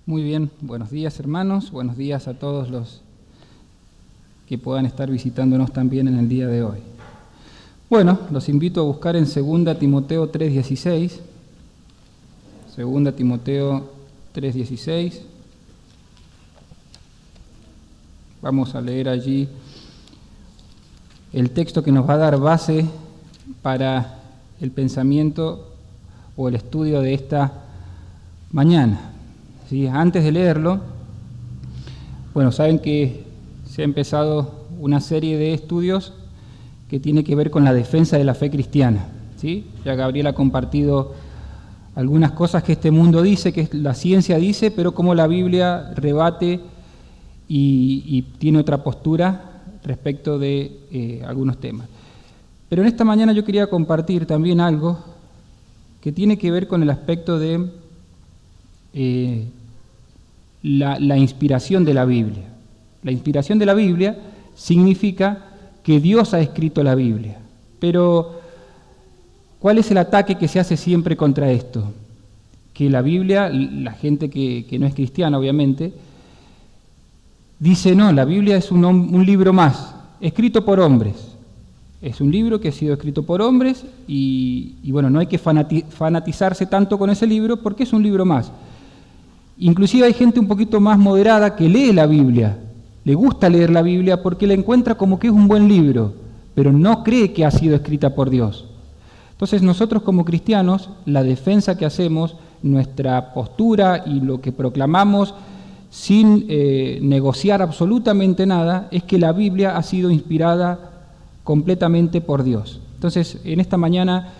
Muy bien, buenos días hermanos, buenos días a todos los que puedan estar visitándonos también en el día de hoy. Bueno, los invito a buscar en 2 Timoteo 3:16, 2 Timoteo 3:16. Vamos a leer allí el texto que nos va a dar base para el pensamiento o el estudio de esta mañana. ¿Sí? Antes de leerlo, bueno, saben que se ha empezado una serie de estudios que tiene que ver con la defensa de la fe cristiana. ¿Sí? Ya Gabriel ha compartido algunas cosas que este mundo dice, que la ciencia dice, pero cómo la Biblia rebate y tiene otra postura respecto de algunos temas. Pero en esta mañana yo quería compartir también algo que tiene que ver con el aspecto de la inspiración de la Biblia. La inspiración de la Biblia significa que Dios ha escrito la Biblia. Pero, ¿cuál es el ataque que se hace siempre contra esto? Que la Biblia, la gente que no es cristiana obviamente, dice no, la Biblia es un libro más, escrito por hombres. Es un libro que ha sido escrito por hombres y bueno, no hay que fanatizarse tanto con ese libro porque es un libro más. Inclusive hay gente un poquito más moderada que lee la Biblia, le gusta leer la Biblia porque la encuentra como que es un buen libro, pero no cree que ha sido escrita por Dios. Entonces nosotros como cristianos, la defensa que hacemos, nuestra postura y lo que proclamamos sin negociar absolutamente nada, es que la Biblia ha sido inspirada completamente por Dios. Entonces, en esta mañana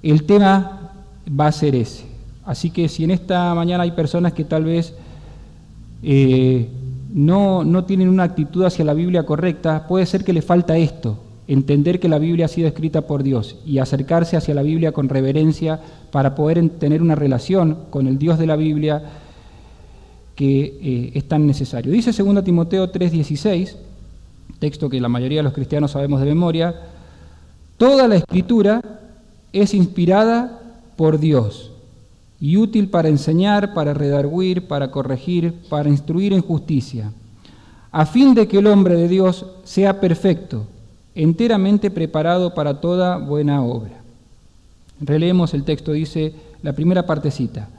el tema va a ser ese. Así que si en esta mañana hay personas que tal vez no tienen una actitud hacia la Biblia correcta, puede ser que le falta esto, entender que la Biblia ha sido escrita por Dios y acercarse hacia la Biblia con reverencia para poder tener una relación con el Dios de la Biblia que es tan necesario. Dice 2 Timoteo 3:16, texto que la mayoría de los cristianos sabemos de memoria: toda la Escritura es inspirada por Dios y útil para enseñar, para redarguir, para corregir, para instruir en justicia, a fin de que el hombre de Dios sea perfecto, enteramente preparado para toda buena obra. Releemos el texto, dice la primera partecita: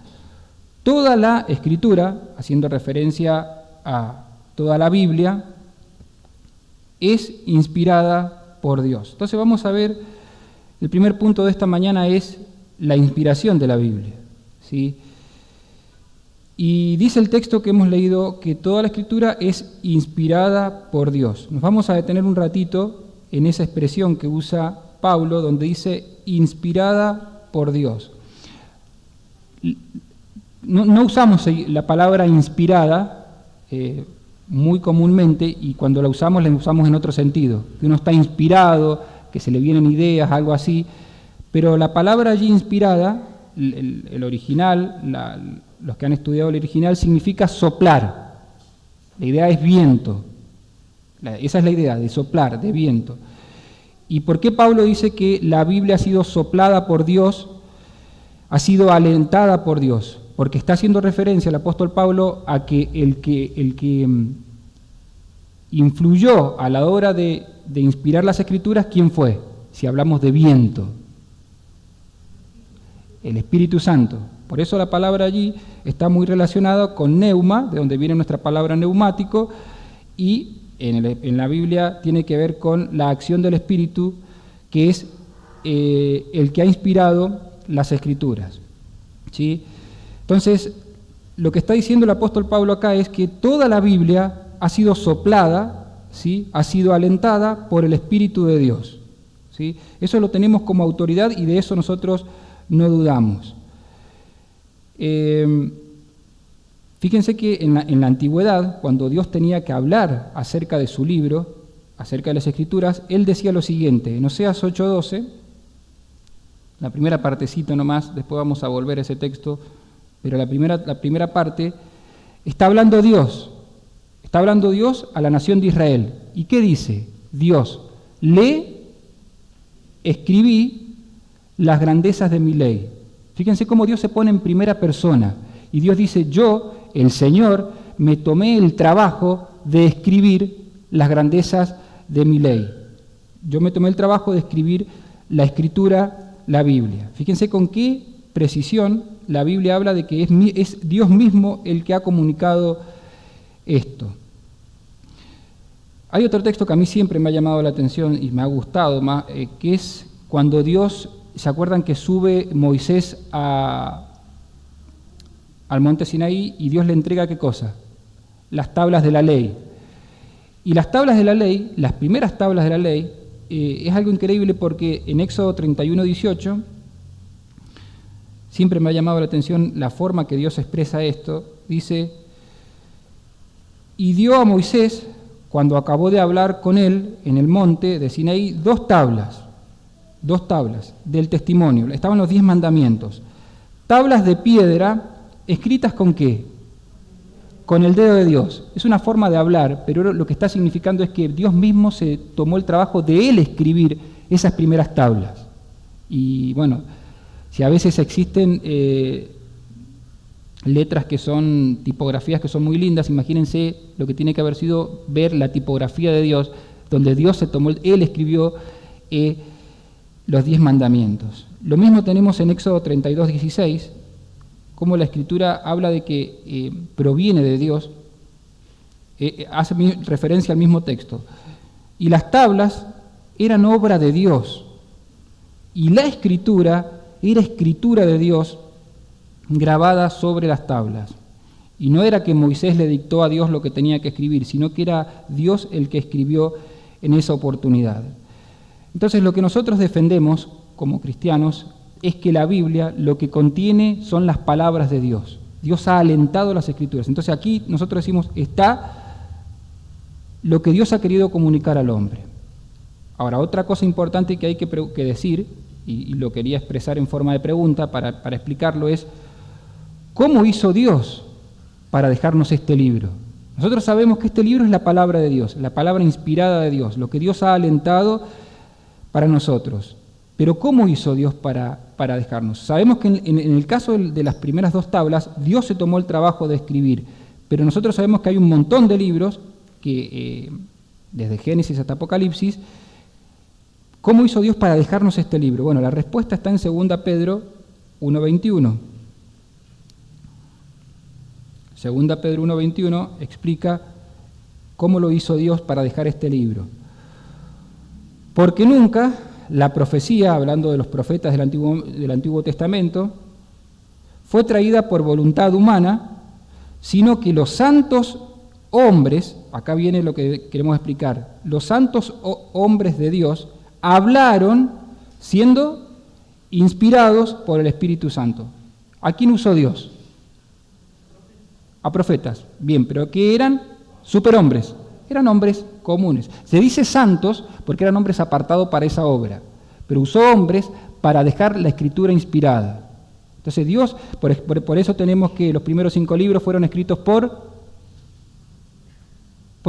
toda la Escritura, haciendo referencia a toda la Biblia, es inspirada por Dios. Entonces vamos a ver, el primer punto de esta mañana es la inspiración de la Biblia. ¿Sí? Y dice el texto que hemos leído que toda la Escritura es inspirada por Dios. Nos vamos a detener un ratito en esa expresión que usa Pablo, donde dice inspirada por Dios. No usamos la palabra inspirada muy comúnmente, y cuando la usamos en otro sentido, que uno está inspirado, que se le vienen ideas, algo así, pero la palabra allí inspirada, el original, los que han estudiado el original, significa soplar. La idea es viento. Esa es la idea, de soplar, de viento. ¿Y por qué Pablo dice que la Biblia ha sido soplada por Dios, ha sido alentada por Dios? Porque está haciendo referencia el apóstol Pablo a que el que influyó a la hora de inspirar las Escrituras, ¿quién fue? Si hablamos de viento, el Espíritu Santo. Por eso la palabra allí está muy relacionada con neuma, de donde viene nuestra palabra neumático, y en la Biblia tiene que ver con la acción del Espíritu, que es el que ha inspirado las Escrituras. ¿Sí? Entonces, lo que está diciendo el apóstol Pablo acá es que toda la Biblia ha sido soplada, ¿sí? Ha sido alentada por el Espíritu de Dios. ¿Sí? Eso lo tenemos como autoridad y de eso nosotros no dudamos. Fíjense que en la antigüedad, cuando Dios tenía que hablar acerca de su libro, acerca de las Escrituras, Él decía lo siguiente, en Oseas 8:12, la primera partecita nomás, después vamos a volver a ese texto, pero la primera parte, está hablando Dios a la nación de Israel. ¿Y qué dice Dios? Escribí las grandezas de mi ley. Fíjense cómo Dios se pone en primera persona y Dios dice: yo el Señor, me tomé el trabajo de escribir las grandezas de mi ley. Yo me tomé el trabajo de escribir la Escritura, la Biblia. Fíjense con qué precisión la Biblia habla de que es Dios mismo el que ha comunicado esto. Hay otro texto que a mí siempre me ha llamado la atención y me ha gustado más, que es cuando Dios, ¿se acuerdan que sube Moisés al monte Sinaí y Dios le entrega qué cosa? Las tablas de la ley. Y las tablas de la ley, las primeras tablas de la ley, es algo increíble porque en Éxodo 31:18, siempre me ha llamado la atención la forma que Dios expresa esto. Dice, y dio a Moisés, cuando acabó de hablar con él en el monte de Sinaí, dos tablas del testimonio. Estaban los 10 mandamientos. Tablas de piedra, escritas ¿con qué? Con el dedo de Dios. Es una forma de hablar, pero lo que está significando es que Dios mismo se tomó el trabajo de él escribir esas primeras tablas. Y bueno, si a veces existen letras que son, tipografías que son muy lindas, imagínense lo que tiene que haber sido ver la tipografía de Dios, donde Dios se tomó, él escribió los 10 mandamientos. Lo mismo tenemos en Éxodo 32:16, como la Escritura habla de que proviene de Dios, hace referencia al mismo texto. Y las tablas eran obra de Dios, y la Escritura era escritura de Dios grabada sobre las tablas. Y no era que Moisés le dictó a Dios lo que tenía que escribir, sino que era Dios el que escribió en esa oportunidad. Entonces lo que nosotros defendemos como cristianos es que la Biblia lo que contiene son las palabras de Dios. Dios ha alentado las Escrituras. Entonces aquí nosotros decimos, está lo que Dios ha querido comunicar al hombre. Ahora, otra cosa importante que hay que decir, y lo quería expresar en forma de pregunta para explicarlo, es ¿cómo hizo Dios para dejarnos este libro? Nosotros sabemos que este libro es la palabra de Dios, la palabra inspirada de Dios, lo que Dios ha alentado para nosotros. Pero ¿cómo hizo Dios para dejarnos? Sabemos que en el caso de las primeras 2 tablas, Dios se tomó el trabajo de escribir, pero nosotros sabemos que hay un montón de libros, que desde Génesis hasta Apocalipsis. ¿Cómo hizo Dios para dejarnos este libro? Bueno, la respuesta está en 2 Pedro 1:21. 2 Pedro 1:21 explica cómo lo hizo Dios para dejar este libro. Porque nunca la profecía, hablando de los profetas del Antiguo Testamento, fue traída por voluntad humana, sino que los santos hombres, acá viene lo que queremos explicar, los santos hombres de Dios hablaron siendo inspirados por el Espíritu Santo. ¿A quién usó Dios? A profetas. Bien, pero ¿qué eran? Superhombres. Eran hombres comunes. Se dice santos porque eran hombres apartados para esa obra, pero usó hombres para dejar la Escritura inspirada. Entonces Dios, por eso tenemos que los primeros 5 libros fueron escritos ¿por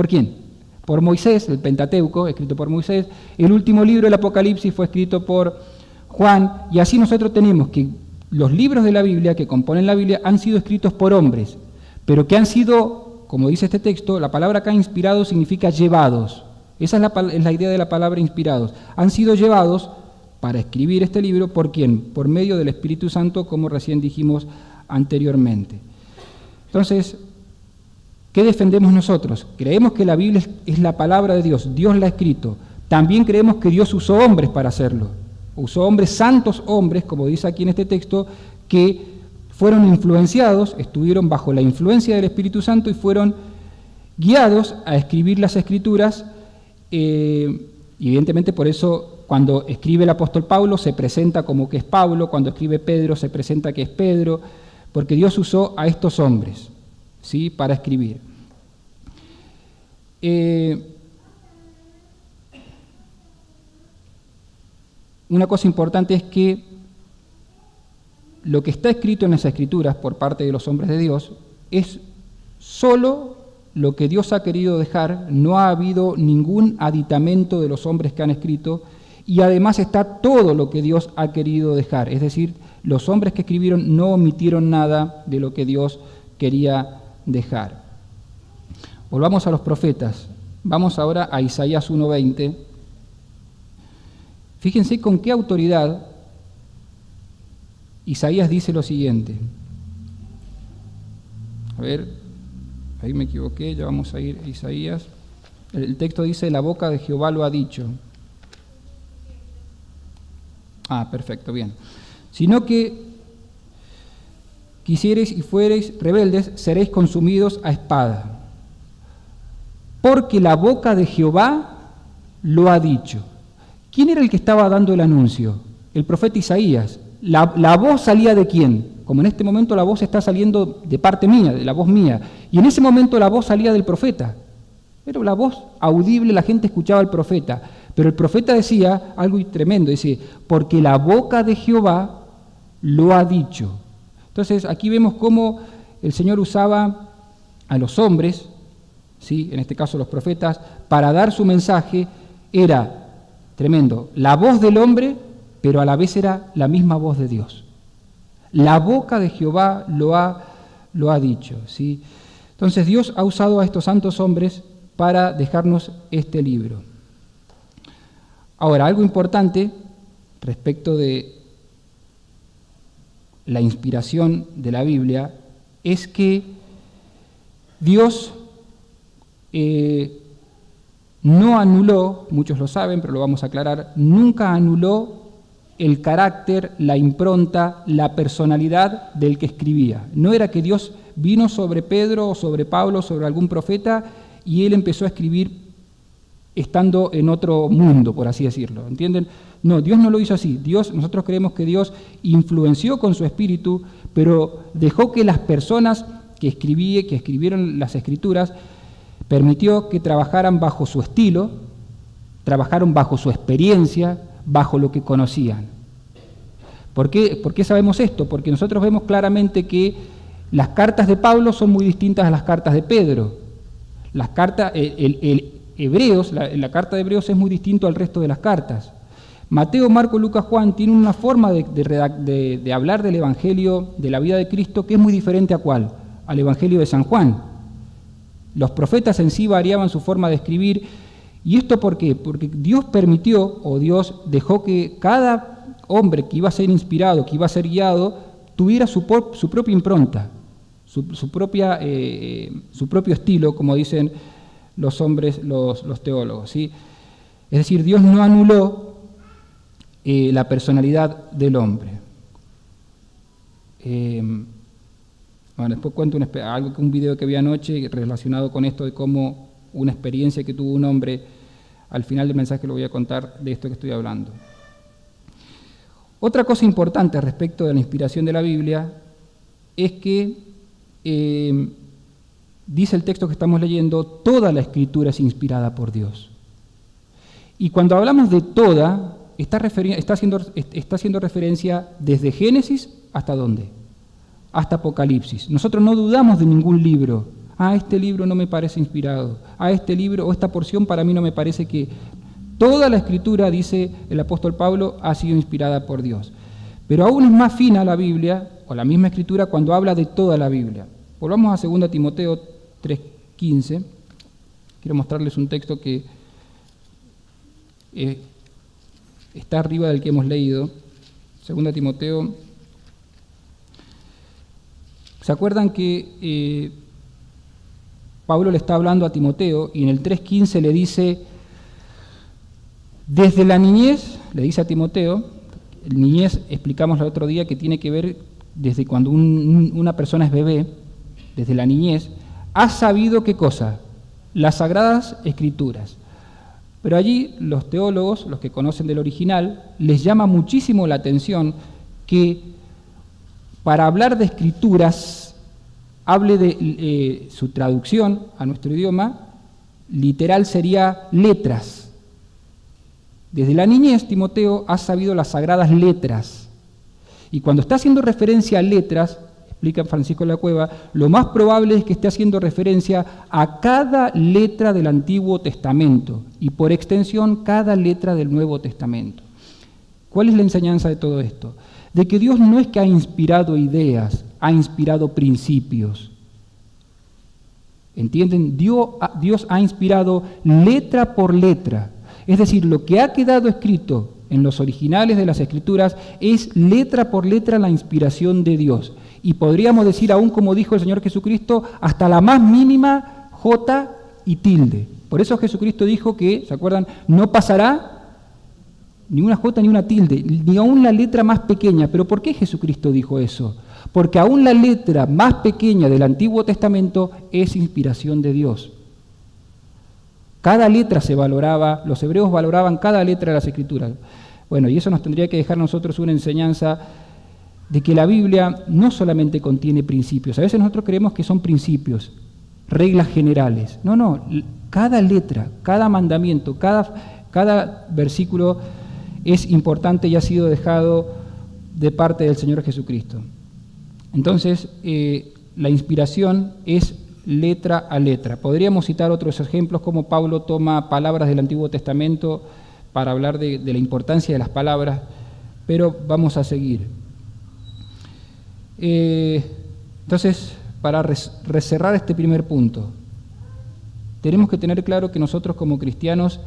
quién? Por Moisés, el Pentateuco, escrito por Moisés. El último libro, el Apocalipsis, fue escrito por Juan. Y así nosotros tenemos que los libros de la Biblia, que componen la Biblia, han sido escritos por hombres, pero que han sido, como dice este texto, la palabra acá inspirado significa llevados. Esa es la idea de la palabra inspirados. Han sido llevados para escribir este libro, ¿por quién? Por medio del Espíritu Santo, como recién dijimos anteriormente. Entonces, ¿qué defendemos nosotros? Creemos que la Biblia es la palabra de Dios, Dios la ha escrito. También creemos que Dios usó hombres para hacerlo. Usó hombres, santos hombres, como dice aquí en este texto, que fueron influenciados, estuvieron bajo la influencia del Espíritu Santo y fueron guiados a escribir las Escrituras. Evidentemente por eso cuando escribe el apóstol Pablo se presenta como que es Pablo, cuando escribe Pedro se presenta que es Pedro, porque Dios usó a estos hombres, ¿sí?, para escribir. Una cosa importante es que lo que está escrito en las Escrituras por parte de los hombres de Dios es solo lo que Dios ha querido dejar, no ha habido ningún aditamento de los hombres que han escrito, y además está todo lo que Dios ha querido dejar, es decir, los hombres que escribieron no omitieron nada de lo que Dios quería dejar. Volvamos a los profetas. Vamos ahora a Isaías 1:20. Fíjense con qué autoridad Isaías dice lo siguiente. A ver, ahí me equivoqué, ya vamos a ir a Isaías. El texto dice, la boca de Jehová lo ha dicho. Perfecto, bien. Sino que quisiereis y fuereis rebeldes, seréis consumidos a espada. Porque la boca de Jehová lo ha dicho. ¿Quién era el que estaba dando el anuncio? El profeta Isaías. ¿La voz salía de quién? Como en este momento la voz está saliendo de parte mía, de la voz mía. Y en ese momento la voz salía del profeta. Era la voz audible, la gente escuchaba al profeta. Pero el profeta decía algo tremendo, dice, porque la boca de Jehová lo ha dicho. Entonces aquí vemos cómo el Señor usaba a los hombres, ¿sí? En este caso los profetas, para dar su mensaje. Era tremendo, la voz del hombre, pero a la vez era la misma voz de Dios. La boca de Jehová lo ha dicho, ¿sí? Entonces Dios ha usado a estos santos hombres para dejarnos este libro. Ahora, algo importante respecto de la inspiración de la Biblia es que Dios no anuló, muchos lo saben, pero lo vamos a aclarar, nunca anuló el carácter, la impronta, la personalidad del que escribía. No era que Dios vino sobre Pedro o sobre Pablo, sobre algún profeta, y él empezó a escribir estando en otro mundo, por así decirlo, ¿entienden? No, Dios no lo hizo así. Nosotros creemos que Dios influenció con su espíritu, pero dejó que las personas que escribieron las escrituras, permitió que trabajaran bajo su estilo, trabajaron bajo su experiencia, bajo lo que conocían. ¿Por qué sabemos esto? Porque nosotros vemos claramente que las cartas de Pablo son muy distintas a las cartas de Pedro. Las cartas, la carta de Hebreos es muy distinto al resto de las cartas. Mateo, Marco, Lucas, Juan tienen una forma de hablar del Evangelio, de la vida de Cristo, que es muy diferente ¿a cuál? Al Evangelio de San Juan. Los profetas en sí variaban su forma de escribir. ¿Y esto por qué? Porque Dios permitió, o Dios dejó que cada hombre que iba a ser inspirado, que iba a ser guiado, tuviera su propia impronta, su propio estilo, como dicen los hombres, los teólogos, ¿sí? Es decir, Dios no anuló la personalidad del hombre. Después cuento un video que vi anoche relacionado con esto de cómo una experiencia que tuvo un hombre, al final del mensaje lo voy a contar de esto que estoy hablando. Otra cosa importante respecto de la inspiración de la Biblia es que dice el texto que estamos leyendo, toda la Escritura es inspirada por Dios. Y cuando hablamos de toda, está haciendo referencia desde Génesis hasta ¿dónde? Hasta Apocalipsis. Nosotros no dudamos de ningún libro. Este libro no me parece inspirado. Este libro o esta porción para mí no me parece que... Toda la Escritura, dice el apóstol Pablo, ha sido inspirada por Dios. Pero aún es más fina la Biblia, o la misma Escritura, cuando habla de toda la Biblia. Volvamos a 2 Timoteo 3:15. Quiero mostrarles un texto que está arriba del que hemos leído. 2 Timoteo. ¿Se acuerdan que Pablo le está hablando a Timoteo y en el 3:15 le dice, desde la niñez, le dice a Timoteo, niñez explicamos el otro día que tiene que ver desde cuando una persona es bebé, desde la niñez, has sabido ¿qué cosa? Las Sagradas Escrituras. Pero allí los teólogos, los que conocen del original, les llama muchísimo la atención que para hablar de escrituras, hable de su traducción a nuestro idioma, literal sería letras. Desde la niñez, Timoteo, has sabido las sagradas letras. Y cuando está haciendo referencia a letras, explica Francisco de la Cueva, lo más probable es que esté haciendo referencia a cada letra del Antiguo Testamento y por extensión cada letra del Nuevo Testamento. ¿Cuál es la enseñanza de todo esto? De que Dios no es que ha inspirado ideas, ha inspirado principios. ¿Entienden? Dios ha inspirado letra por letra. Es decir, lo que ha quedado escrito en los originales de las Escrituras es letra por letra la inspiración de Dios. Y podríamos decir, aún como dijo el Señor Jesucristo, hasta la más mínima jota y tilde. Por eso Jesucristo dijo que, ¿se acuerdan? No pasará ni una jota ni una tilde, ni aún la letra más pequeña. ¿Pero por qué Jesucristo dijo eso? Porque aún la letra más pequeña del Antiguo Testamento es inspiración de Dios. Cada letra se valoraba, los hebreos valoraban cada letra de las Escrituras. Bueno, y eso nos tendría que dejar a nosotros una enseñanza de que la Biblia no solamente contiene principios. A veces nosotros creemos que son principios, reglas generales. No, cada letra, cada mandamiento, cada versículo es importante y ha sido dejado de parte del Señor Jesucristo. Entonces, la inspiración es letra a letra. Podríamos citar otros ejemplos como Pablo toma palabras del Antiguo Testamento para hablar de la importancia de las palabras, pero vamos a seguir. Entonces, para cerrar este primer punto, tenemos que tener claro que nosotros como cristianos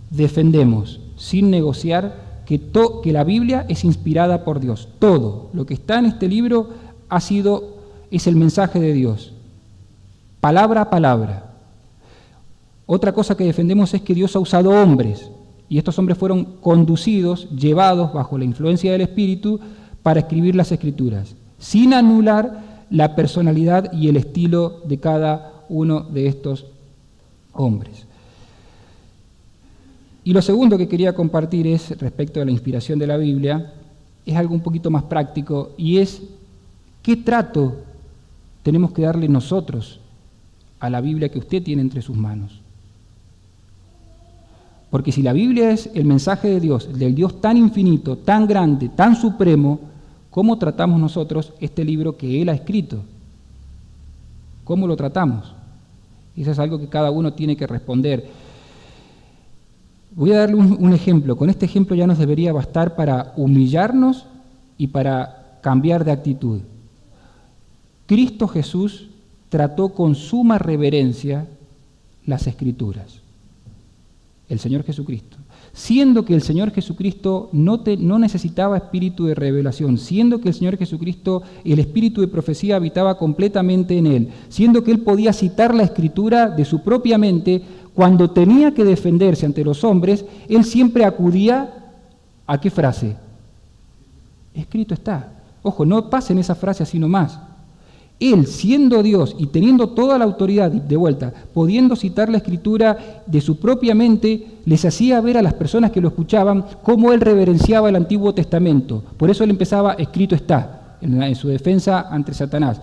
defendemos, sin negociar, que la Biblia es inspirada por Dios. Todo lo que está en este libro es el mensaje de Dios, palabra a palabra. Otra cosa que defendemos es que Dios ha usado hombres, y estos hombres fueron conducidos, llevados bajo la influencia del Espíritu para escribir las Escrituras, sin anular la personalidad y el estilo de cada uno de estos hombres. Y lo segundo que quería compartir es, respecto a la inspiración de la Biblia, es algo un poquito más práctico, y es ¿qué trato tenemos que darle nosotros a la Biblia que usted tiene entre sus manos? Porque si la Biblia es el mensaje de Dios, del Dios tan infinito, tan grande, tan supremo, ¿cómo tratamos nosotros este libro que Él ha escrito? ¿Cómo lo tratamos? Eso es algo que cada uno tiene que responder. Voy a darle un ejemplo. Con este ejemplo ya nos debería bastar para humillarnos y para cambiar de actitud. Cristo Jesús trató con suma reverencia las Escrituras. El Señor Jesucristo. Siendo que el Señor Jesucristo no necesitaba espíritu de revelación, siendo que el Señor Jesucristo, el espíritu de profecía habitaba completamente en Él, siendo que Él podía citar la Escritura de su propia mente, cuando tenía que defenderse ante los hombres, Él siempre acudía ¿a qué frase? Escrito está. Ojo, no pasen esa frase así nomás. Él, siendo Dios y teniendo toda la autoridad, de vuelta, pudiendo citar la Escritura de su propia mente, les hacía ver a las personas que lo escuchaban cómo Él reverenciaba el Antiguo Testamento. Por eso Él empezaba, escrito está, en su defensa ante Satanás.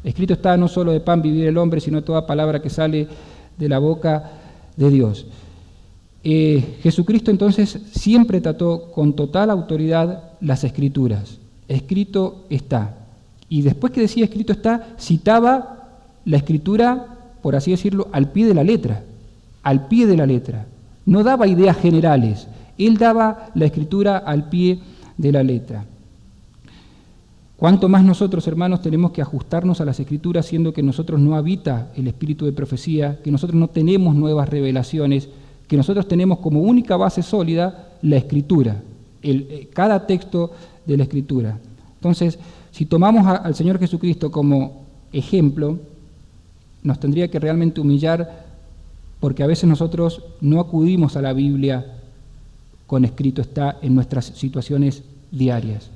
Escrito está, no solo de pan vivir el hombre, sino toda palabra que sale de la boca de Dios. Jesucristo entonces siempre trató con total autoridad las Escrituras. Escrito está. Y después que decía escrito está, citaba la Escritura, por así decirlo, al pie de la letra. Al pie de la letra. No daba ideas generales. Él daba la Escritura al pie de la letra. Cuanto más nosotros, hermanos, tenemos que ajustarnos a las Escrituras, siendo que en nosotros no habita el espíritu de profecía, que nosotros no tenemos nuevas revelaciones, que nosotros tenemos como única base sólida la Escritura, cada texto de la Escritura. Entonces, si tomamos al Señor Jesucristo como ejemplo, nos tendría que realmente humillar, porque a veces nosotros no acudimos a la Biblia con escrito está en nuestras situaciones diarias.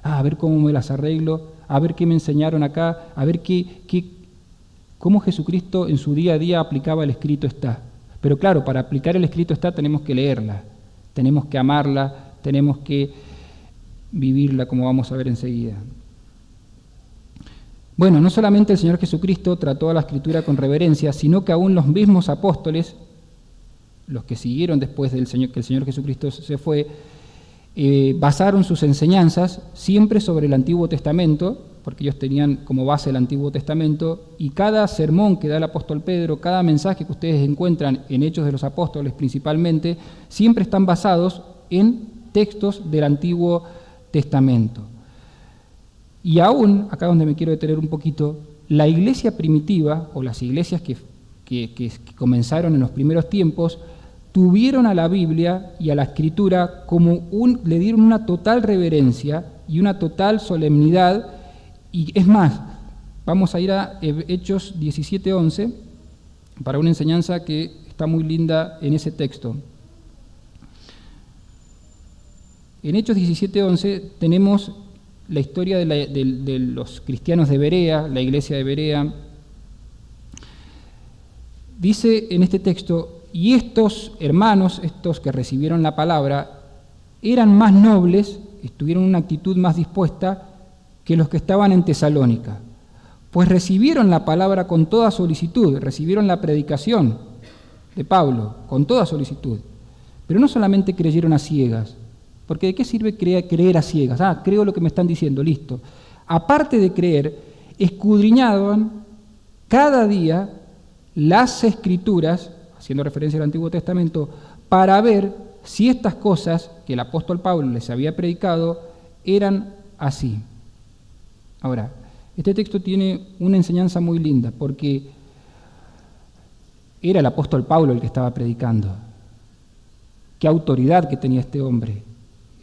A ver cómo me las arreglo, a ver qué me enseñaron acá, a ver cómo Jesucristo en su día a día aplicaba el escrito está. Pero claro, para aplicar el escrito está tenemos que leerla, tenemos que amarla, tenemos que vivirla, como vamos a ver enseguida. Bueno, no solamente el Señor Jesucristo trató a la Escritura con reverencia, sino que aún los mismos apóstoles, los que siguieron después que el Señor Jesucristo se fue, basaron sus enseñanzas siempre sobre el Antiguo Testamento, porque ellos tenían como base el Antiguo Testamento, y cada sermón que da el apóstol Pedro, cada mensaje que ustedes encuentran en Hechos de los Apóstoles principalmente, siempre están basados en textos del Antiguo Testamento. Y aún, acá donde me quiero detener un poquito, la iglesia primitiva, o las iglesias que que comenzaron en los primeros tiempos, tuvieron a la Biblia y a la Escritura le dieron una total reverencia y una total solemnidad. Y es más, vamos a ir a Hechos 17:11 para una enseñanza que está muy linda en ese texto. En Hechos 17:11 tenemos la historia de los cristianos de Berea, la iglesia de Berea. Dice en este texto: y estos hermanos, estos que recibieron la palabra, eran más nobles, estuvieron en una actitud más dispuesta que los que estaban en Tesalónica, pues recibieron la palabra con toda solicitud, recibieron la predicación de Pablo con toda solicitud, pero no solamente creyeron a ciegas, porque ¿de qué sirve creer a ciegas? Creo lo que me están diciendo, listo. Aparte de creer, escudriñaban cada día las Escrituras, haciendo referencia al Antiguo Testamento, para ver si estas cosas que el apóstol Pablo les había predicado eran así. Ahora, este texto tiene una enseñanza muy linda, porque era el apóstol Pablo el que estaba predicando. Qué autoridad que tenía este hombre.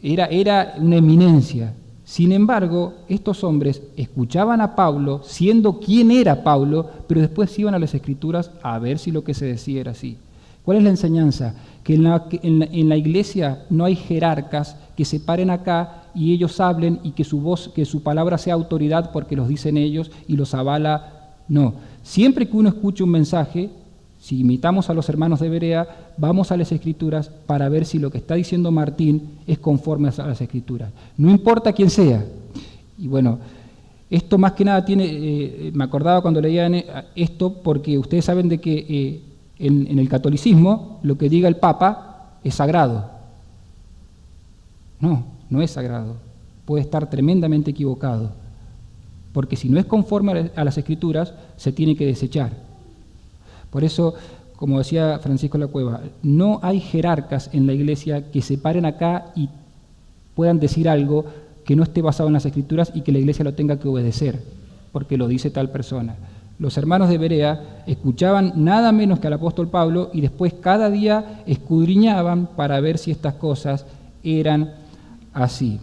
Era una eminencia. Sin embargo, estos hombres escuchaban a Pablo, siendo quién era Pablo, pero después iban a las Escrituras a ver si lo que se decía era así. ¿Cuál es la enseñanza? Que en la iglesia no hay jerarcas que se paren acá y ellos hablen y que su palabra sea autoridad porque los dicen ellos y los avala. No. Siempre que uno escuche un mensaje, si imitamos a los hermanos de Berea, vamos a las Escrituras para ver si lo que está diciendo Martín es conforme a las Escrituras. No importa quién sea. Y bueno, esto más que nada me acordaba cuando leía esto, porque ustedes saben de que en el catolicismo lo que diga el Papa es sagrado. No es sagrado. Puede estar tremendamente equivocado. Porque si no es conforme a las Escrituras, se tiene que desechar. Por eso, como decía Francisco La Cueva, no hay jerarcas en la iglesia que se paren acá y puedan decir algo que no esté basado en las Escrituras y que la iglesia lo tenga que obedecer, porque lo dice tal persona. Los hermanos de Berea escuchaban nada menos que al apóstol Pablo y después cada día escudriñaban para ver si estas cosas eran así.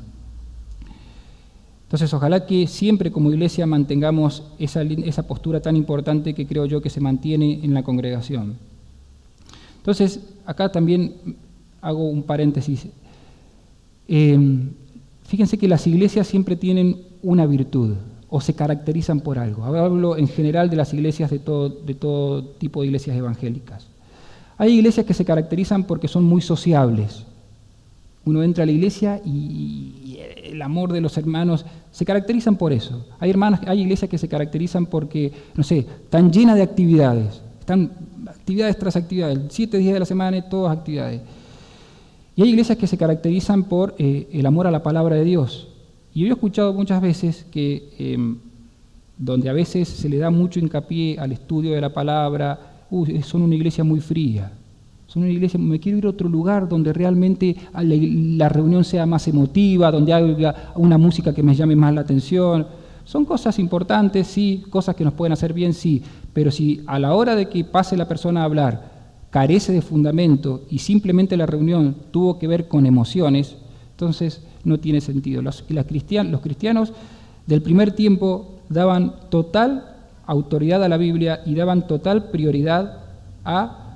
Entonces, ojalá que siempre como iglesia mantengamos esa postura tan importante que creo yo que se mantiene en la congregación. Entonces, acá también hago un paréntesis. Fíjense que las iglesias siempre tienen una virtud o se caracterizan por algo. Hablo en general de las iglesias de todo tipo de iglesias evangélicas. Hay iglesias que se caracterizan porque son muy sociables. Uno entra a la iglesia y el amor de los hermanos se caracterizan por eso. Hay iglesias que se caracterizan porque, están llenas de actividades. Están actividades tras actividades, 7 días de la semana, todas actividades. Y hay iglesias que se caracterizan por el amor a la palabra de Dios. Y yo he escuchado muchas veces que donde a veces se le da mucho hincapié al estudio de la palabra, son una iglesia muy fría. Son una iglesia, me quiero ir a otro lugar donde realmente la reunión sea más emotiva, donde haya una música que me llame más la atención. Son cosas importantes, sí, cosas que nos pueden hacer bien, sí, pero si a la hora de que pase la persona a hablar carece de fundamento y simplemente la reunión tuvo que ver con emociones, entonces no tiene sentido. Los cristianos del primer tiempo daban total autoridad a la Biblia y daban total prioridad a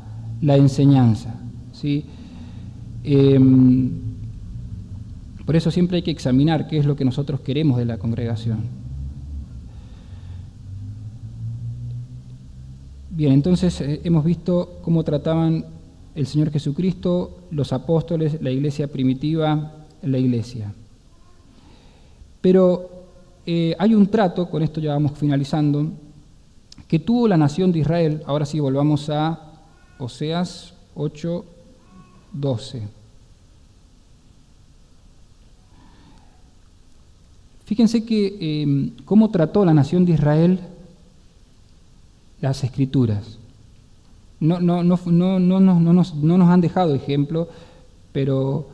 la enseñanza, ¿sí? Por eso siempre hay que examinar qué es lo que nosotros queremos de la congregación. Bien, entonces hemos visto cómo trataban el Señor Jesucristo, los apóstoles, la iglesia primitiva, la iglesia. Pero hay un trato, con esto ya vamos finalizando, que tuvo la nación de Israel. Ahora sí, volvamos a Oseas 8:12. Fíjense que cómo trató la nación de Israel las Escrituras. No nos han dejado ejemplo, pero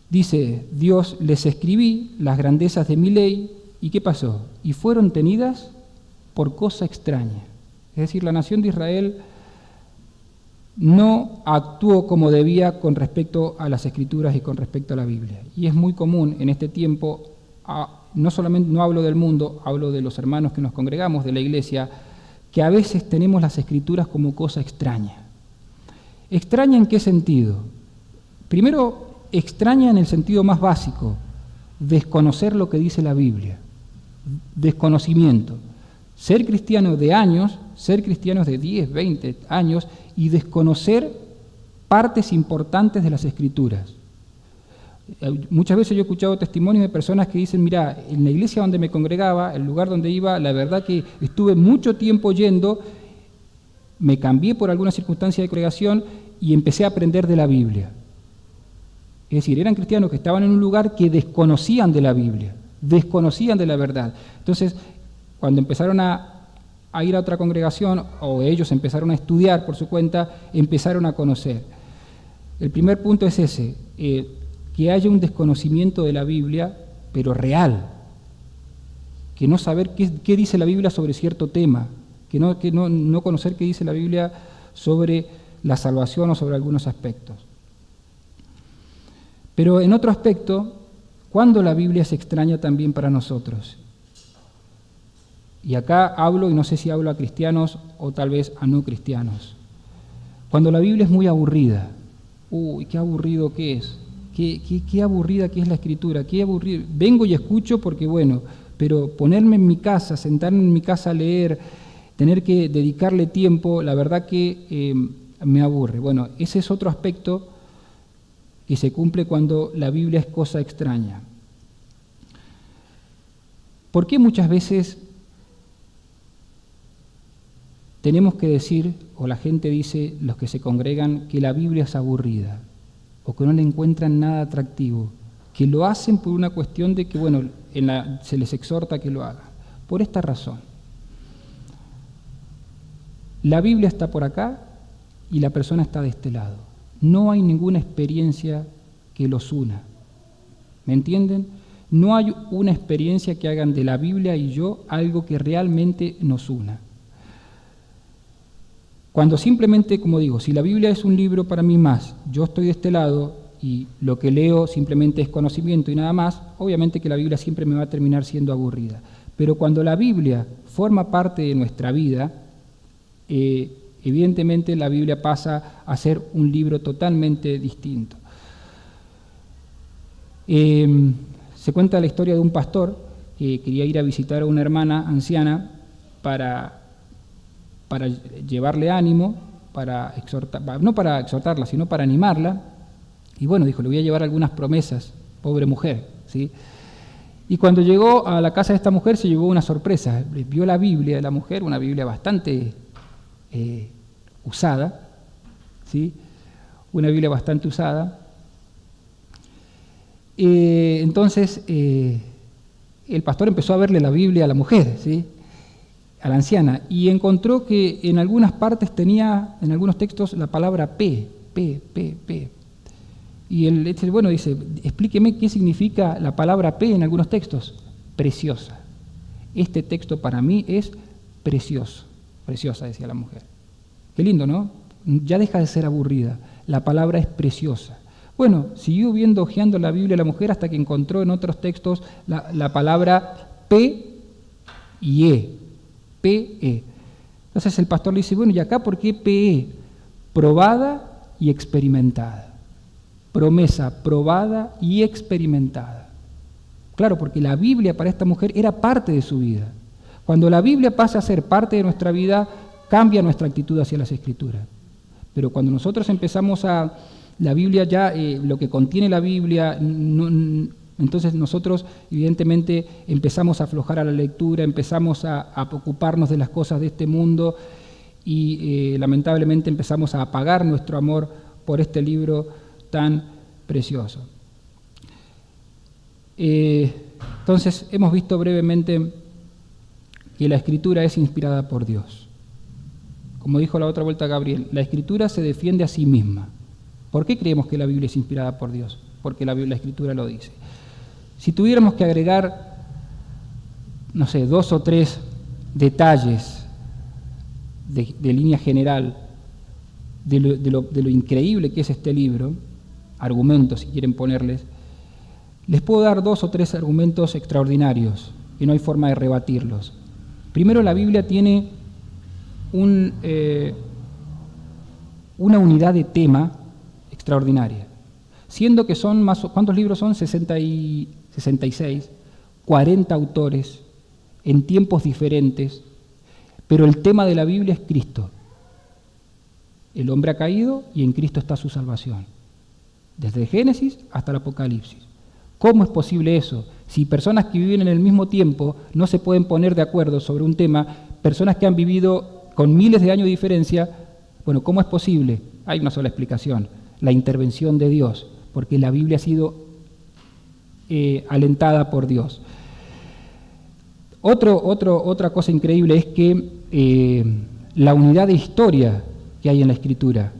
dice Dios: les escribí las grandezas de mi ley, ¿y qué pasó? Y fueron tenidas por cosa extraña. Es decir, la nación de Israel no actuó como debía con respecto a las Escrituras y con respecto a la Biblia. Y es muy común en este tiempo, no solamente no hablo del mundo, hablo de los hermanos que nos congregamos, de la iglesia, que a veces tenemos las Escrituras como cosa extraña. ¿Extraña en qué sentido? Primero, extraña en el sentido más básico, desconocer lo que dice la Biblia, desconocimiento. Ser cristiano de años, ser cristianos de 10, 20 años y desconocer partes importantes de las Escrituras. Muchas veces yo he escuchado testimonios de personas que dicen, mira, en la iglesia donde me congregaba, el lugar donde iba, la verdad que estuve mucho tiempo yendo, me cambié por alguna circunstancia de congregación y empecé a aprender de la Biblia. Es decir, eran cristianos que estaban en un lugar que desconocían de la Biblia, desconocían de la verdad. Entonces, cuando empezaron a ir a otra congregación, o ellos empezaron a estudiar por su cuenta, empezaron a conocer. El primer punto es ese, que haya un desconocimiento de la Biblia, pero real, que no saber qué dice la Biblia sobre cierto tema, que no conocer qué dice la Biblia sobre la salvación o sobre algunos aspectos. Pero en otro aspecto, ¿cuándo la Biblia se extraña también para nosotros? Y acá hablo, y no sé si hablo a cristianos o tal vez a no cristianos. Cuando la Biblia es muy aburrida, uy, qué aburrido que es, qué aburrida que es la Escritura, qué aburrido. Vengo y escucho porque bueno, pero ponerme en mi casa, sentarme en mi casa a leer, tener que dedicarle tiempo, la verdad que me aburre. Bueno, ese es otro aspecto que se cumple cuando la Biblia es cosa extraña. ¿Por qué muchas veces tenemos que decir, o la gente dice, los que se congregan, que la Biblia es aburrida, o que no le encuentran nada atractivo, que lo hacen por una cuestión de que, bueno, se les exhorta a que lo hagan? Por esta razón. La Biblia está por acá y la persona está de este lado. No hay ninguna experiencia que los una. ¿Me entienden? No hay una experiencia que hagan de la Biblia y yo algo que realmente nos una. Cuando simplemente, como digo, si la Biblia es un libro para mí más, yo estoy de este lado y lo que leo simplemente es conocimiento y nada más, obviamente que la Biblia siempre me va a terminar siendo aburrida. Pero cuando la Biblia forma parte de nuestra vida, evidentemente la Biblia pasa a ser un libro totalmente distinto. Se cuenta la historia de un pastor que quería ir a visitar a una hermana anciana para llevarle ánimo, no para exhortarla, sino para animarla. Y bueno, dijo, le voy a llevar algunas promesas, pobre mujer, ¿sí? Y cuando llegó a la casa de esta mujer se llevó una sorpresa. Vio la Biblia de la mujer, una Biblia bastante usada, ¿sí? Una Biblia bastante usada. Entonces, el pastor empezó a verle la Biblia a la mujer, ¿sí? A la anciana, y encontró que en algunas partes tenía, en algunos textos, la palabra P. Y él dice, explíqueme qué significa la palabra P en algunos textos. Preciosa. Este texto para mí es precioso. Preciosa, decía la mujer. Qué lindo, ¿no? Ya deja de ser aburrida. La palabra es preciosa. Bueno, siguió hojeando la Biblia la mujer hasta que encontró en otros textos la palabra P y E. P-E. Entonces el pastor le dice, bueno, ¿y acá por qué P-E? Probada y experimentada. Promesa probada y experimentada. Claro, porque la Biblia para esta mujer era parte de su vida. Cuando la Biblia pasa a ser parte de nuestra vida, cambia nuestra actitud hacia las Escrituras. Pero cuando nosotros empezamos la Biblia ya, lo que contiene la Biblia, entonces nosotros evidentemente empezamos a aflojar a la lectura, empezamos a ocuparnos de las cosas de este mundo y lamentablemente empezamos a apagar nuestro amor por este libro tan precioso. Entonces hemos visto brevemente que la Escritura es inspirada por Dios. Como dijo la otra vuelta Gabriel, la Escritura se defiende a sí misma. ¿Por qué creemos que la Biblia es inspirada por Dios? Porque la Escritura lo dice. Si tuviéramos que agregar, no sé, 2 o 3 detalles de línea general de lo increíble que es este libro, argumentos si quieren ponerles, les puedo dar 2 o 3 argumentos extraordinarios que no hay forma de rebatirlos. Primero, la Biblia tiene una unidad de tema extraordinaria, siendo que son más, ¿cuántos libros son? 66, 40 autores en tiempos diferentes, pero el tema de la Biblia es Cristo. El hombre ha caído y en Cristo está su salvación, desde Génesis hasta el Apocalipsis. ¿Cómo es posible eso? Si personas que viven en el mismo tiempo no se pueden poner de acuerdo sobre un tema, personas que han vivido con miles de años de diferencia, bueno, ¿cómo es posible? Hay una sola explicación: la intervención de Dios, porque la Biblia ha sido alentada por Dios. Otra cosa increíble es que la unidad de historia que hay en la Escritura,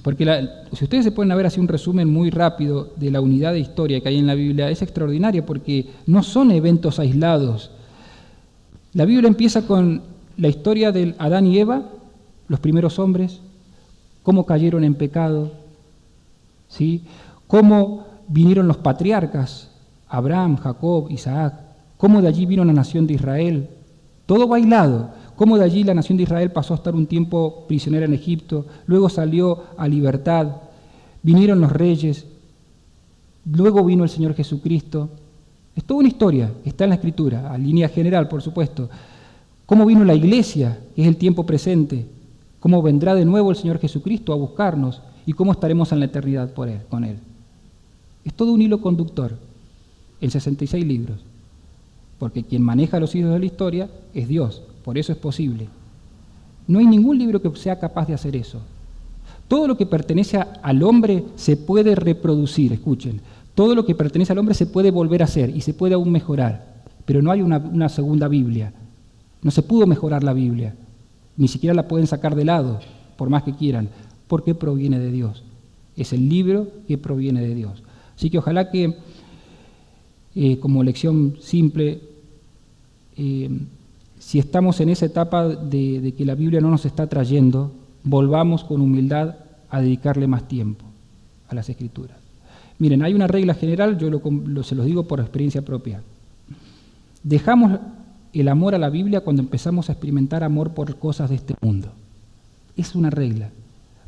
porque si ustedes se pueden ver así un resumen muy rápido de la unidad de historia que hay en la Biblia, es extraordinaria porque no son eventos aislados. La Biblia empieza con la historia de Adán y Eva, los primeros hombres, cómo cayeron en pecado, ¿sí? Cómo vinieron los patriarcas, Abraham, Jacob, Isaac, cómo de allí vino la nación de Israel, todo bailado, cómo de allí la nación de Israel pasó a estar un tiempo prisionera en Egipto, luego salió a libertad, vinieron los reyes, luego vino el Señor Jesucristo. Es toda una historia, está en la Escritura, a línea general, por supuesto. Cómo vino la iglesia, que es el tiempo presente, cómo vendrá de nuevo el Señor Jesucristo a buscarnos y cómo estaremos en la eternidad con Él. Es todo un hilo conductor en 66 libros, porque quien maneja los hilos de la historia es Dios, por eso es posible. No hay ningún libro que sea capaz de hacer eso. Todo lo que pertenece al hombre se puede reproducir, escuchen, todo lo que pertenece al hombre se puede volver a hacer y se puede aún mejorar, pero no hay una segunda Biblia. No se pudo mejorar la Biblia, ni siquiera la pueden sacar de lado, por más que quieran, porque proviene de Dios. Es el libro que proviene de Dios. Así que ojalá que, como lección simple, si estamos en esa etapa de que la Biblia no nos está trayendo, volvamos con humildad a dedicarle más tiempo a las Escrituras. Miren, hay una regla general, se los digo por experiencia propia. Dejamos el amor a la Biblia cuando empezamos a experimentar amor por cosas de este mundo. Es una regla.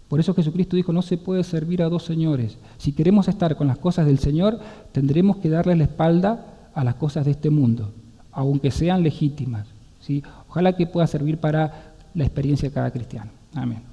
Por eso Jesucristo dijo, no se puede servir a 2 señores. Si queremos estar con las cosas del Señor, tendremos que darle la espalda a las cosas de este mundo, aunque sean legítimas, ¿sí? Ojalá que pueda servir para la experiencia de cada cristiano. Amén.